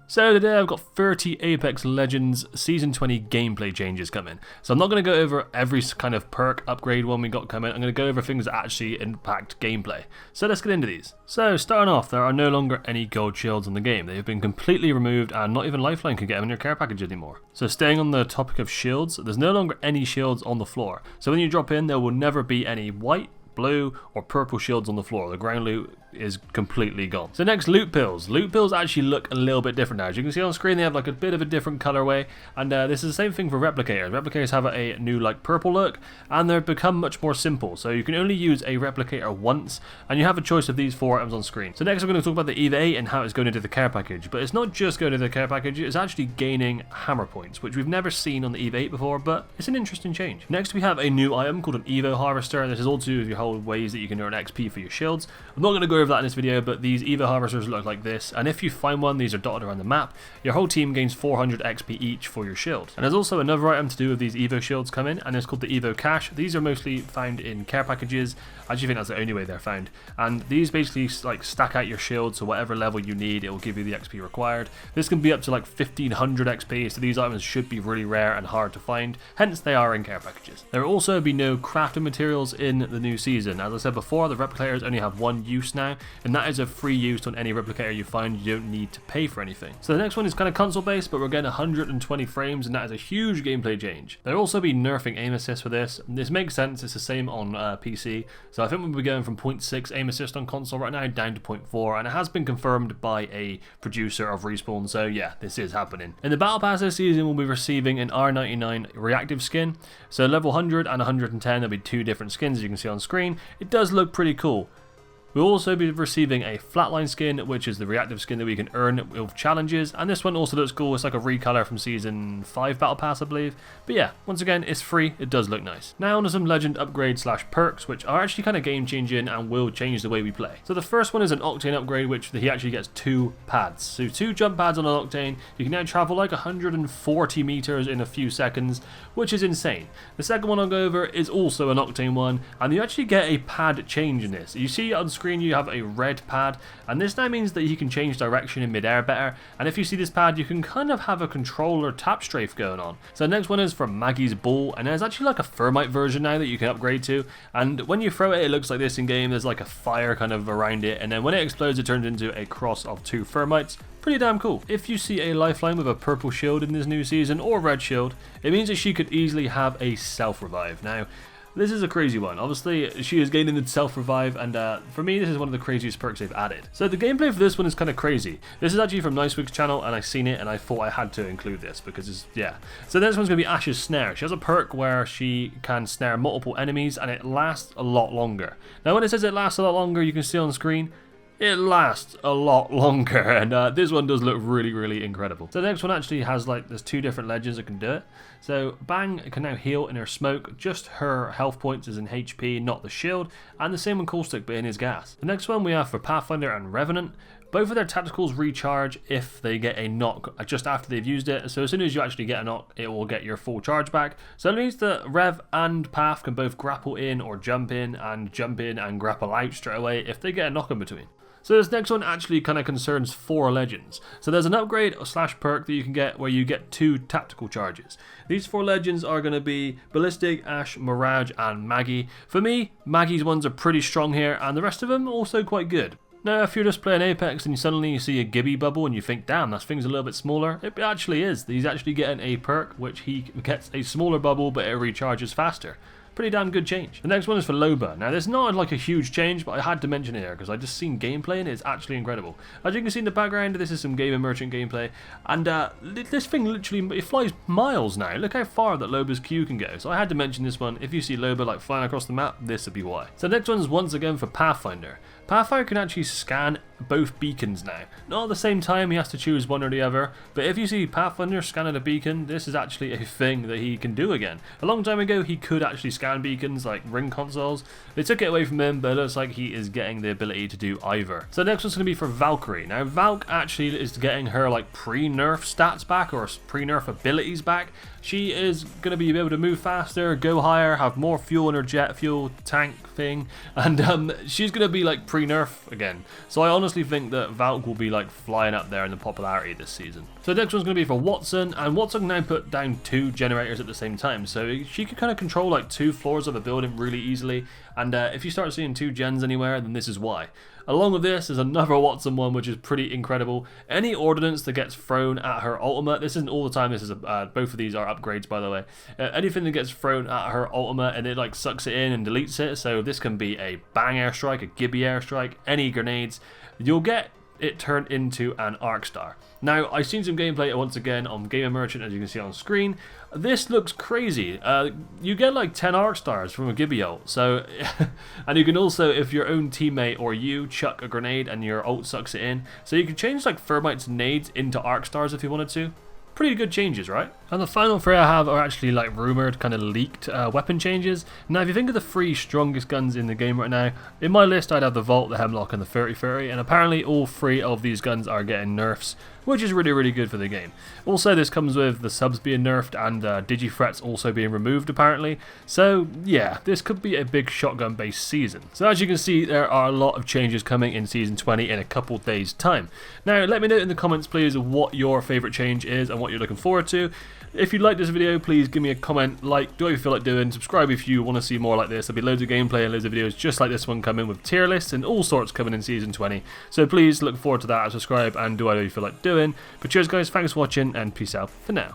So today I've got 30 Apex Legends Season 20 gameplay changes coming. So I'm not going to go over every kind of perk upgrade one we got coming. I'm going to go over things that actually impact gameplay. So let's get into these. So starting off, there are no longer any gold shields in the game. They have been completely removed and not even Lifeline can get them in your care package anymore. So staying on the topic of shields, there's no longer any shields on the floor. So when you drop in, there will never be any white, blue or purple shields on the floor. The ground loot is completely gone. So next, loot pills. Loot pills actually look a little bit different now. As you can see on screen, they have like a bit of a different colorway, and this is the same thing for replicators. Replicators have a new like purple look, and they've become much more simple. So you can only use a replicator once, and you have a choice of these 4 items on screen. So next, we're going to talk about the EVA 8 and how it's going into the care package. But it's not just going into the care package; it's actually gaining hammer points, which we've never seen on the EVA 8 before. But it's an interesting change. Next, we have a new item called an Evo Harvester, and this is all to do with your whole ways that you can earn XP for your shields. I'm not going to go over that in this video, but these Evo Harvesters look like this, and if you find one, these are dotted around the map, your whole team gains 400 XP each for your shield. And there's also another item to do with these Evo shields coming, and it's called the Evo Cash. These are mostly found in care packages. I actually think that's the only way they're found. And these basically like stack out your shield, so whatever level you need, it will give you the XP required. This can be up to like 1500 XP, so these items should be really rare and hard to find, hence they are in care packages. There will also be no crafting materials in the new season. As I said before, the replicators only have one use now, and that is a free use on any replicator you find. You don't need to pay for anything. So the next one is kind of console based, but we're getting 120 frames, and that is a huge gameplay change. There'll also be nerfing aim assist for this. This makes sense, it's the same on PC. So I think we'll be going from 0.6 aim assist on console right now down to 0.4, and it has been confirmed by a producer of Respawn, so yeah, this is happening. In the Battle Pass this season, we'll be receiving an R99 reactive skin. So level 100 and 110, there'll be 2 different skins as you can see on screen. It does look pretty cool. We'll also be receiving a flatline skin, which is the reactive skin that we can earn with challenges, and this one also looks cool. It's like a recolor from Season 5 Battle Pass, I believe. But yeah, once again, it's free, it does look nice. Now on to some legend upgrade / perks, which are actually kind of game changing and will change the way we play. So the first one is an Octane upgrade, which he actually gets 2 pads. So 2 jump pads on an Octane. You can now travel like 140 meters in a few seconds, which is insane. The second one I'll go over is also an Octane one, and you actually get a pad change in this. You see on screen you have a red pad, and this now means that you can change direction in midair better, and if you see this pad you can kind of have a controller tap strafe going on. So the next one is for Maggie's ball, and there's actually like a thermite version now that you can upgrade to, and when you throw it, it looks like this in game. There's like a fire kind of around it, and then when it explodes it turns into a cross of 2 thermites. Pretty damn cool. If you see a Lifeline with a purple shield in this new season, or red shield, it means that she could easily have a self-revive. Now this is a crazy one. Obviously, she is gaining the self-revive, and for me, this is one of the craziest perks they've added. So the gameplay for this one is kind of crazy. This is actually from Nicewick's channel, and I've seen it, and I thought I had to include this, because it's, yeah. So this one's going to be Ash's Snare. She has a perk where she can snare multiple enemies, and it lasts a lot longer. Now, when it says it lasts a lot longer, you can see on screen, it lasts a lot longer, and this one does look really, really incredible. So the next one actually has like, there's 2 different legends that can do it. So Bang can now heal in her smoke, just her health points is in HP, not the shield, and the same with Caustic but in his gas. The next one we have for Pathfinder and Revenant. Both of their tacticals recharge if they get a knock just after they've used it. So as soon as you actually get a knock, it will get your full charge back. So it means that Rev and Path can both grapple in or jump in and grapple out straight away if they get a knock in between. So this next one actually kind of concerns 4 legends. So there's an upgrade / perk that you can get where you get 2 tactical charges. These 4 legends are going to be Ballistic, Ash, Mirage and Maggie. For me, Maggie's ones are pretty strong here, and the rest of them also quite good. Now, if you're just playing Apex and you suddenly see a Gibby bubble and you think, damn, that thing's a little bit smaller, it actually is. He's actually getting a perk which he gets a smaller bubble but it recharges faster. Pretty damn good change. The next one is for Loba. Now, there's not like a huge change, but I had to mention it here because I just seen gameplay and it's actually incredible. As you can see in the background, this is some Gamer Merchant gameplay, and this thing literally, it flies miles now. Look how far that Loba's Q can go. So I had to mention this one. If you see Loba like flying across the map, this would be why. So the next one's once again for Pathfinder. Pathfinder can actually scan both beacons now. Not at the same time, he has to choose one or the other, but if you see Pathfinder scanning a beacon, this is actually a thing that he can do again. A long time ago, he could actually scan beacons like ring consoles. They took it away from him, but it looks like he is getting the ability to do either. So the next one's going to be for Valkyrie. Now, Valk actually is getting her like pre-nerf stats back, or pre-nerf abilities back. She is going to be able to move faster, go higher, have more fuel in her jet fuel tank thing, and she's going to be like free nerf again. So I honestly think that Valk will be like flying up there in the popularity this season. So the next one's going to be for Watson, and Watson can now put down 2 generators at the same time. So she could kind of control like 2 floors of a building really easily. And if you start seeing 2 gens anywhere, then this is why. Along with this is another Watson one, which is pretty incredible. Any ordnance that gets thrown at her ultimate, this isn't all the time, this is both of these are upgrades by the way. Anything that gets thrown at her ultimate and it like sucks it in and deletes it, so this can be a bang airstrike, a Gibby airstrike, any grenades, you'll get it turned into an arc star. Now, I've seen some gameplay once again on Gamer Merchant, as you can see on screen. This looks crazy. You get like 10 arc stars from a Gibby ult. So, and you can also, if your own teammate or you chuck a grenade and your ult sucks it in, so you can change like thermites and nades into arc stars if you wanted to. Pretty good changes, right? And the final 3 I have are actually like rumored, kind of leaked weapon changes. Now, if you think of the 3 strongest guns in the game right now, in my list I'd have the Vault, the Hemlock, and the 30-30, and apparently all 3 of these guns are getting nerfs, which is really, really good for the game. Also, this comes with the subs being nerfed and Digi-threats also being removed, apparently. So, yeah, this could be a big shotgun-based season. So, as you can see, there are a lot of changes coming in Season 20 in a couple days' time. Now, let me know in the comments, please, what your favourite change is and what you're looking forward to. If you like this video, please give me a comment, like, do what you feel like doing, subscribe if you want to see more like this. There'll be loads of gameplay and loads of videos just like this one coming with tier lists and all sorts coming in Season 20. So please look forward to that, subscribe and do whatever you feel like doing. But cheers guys, thanks for watching and peace out for now.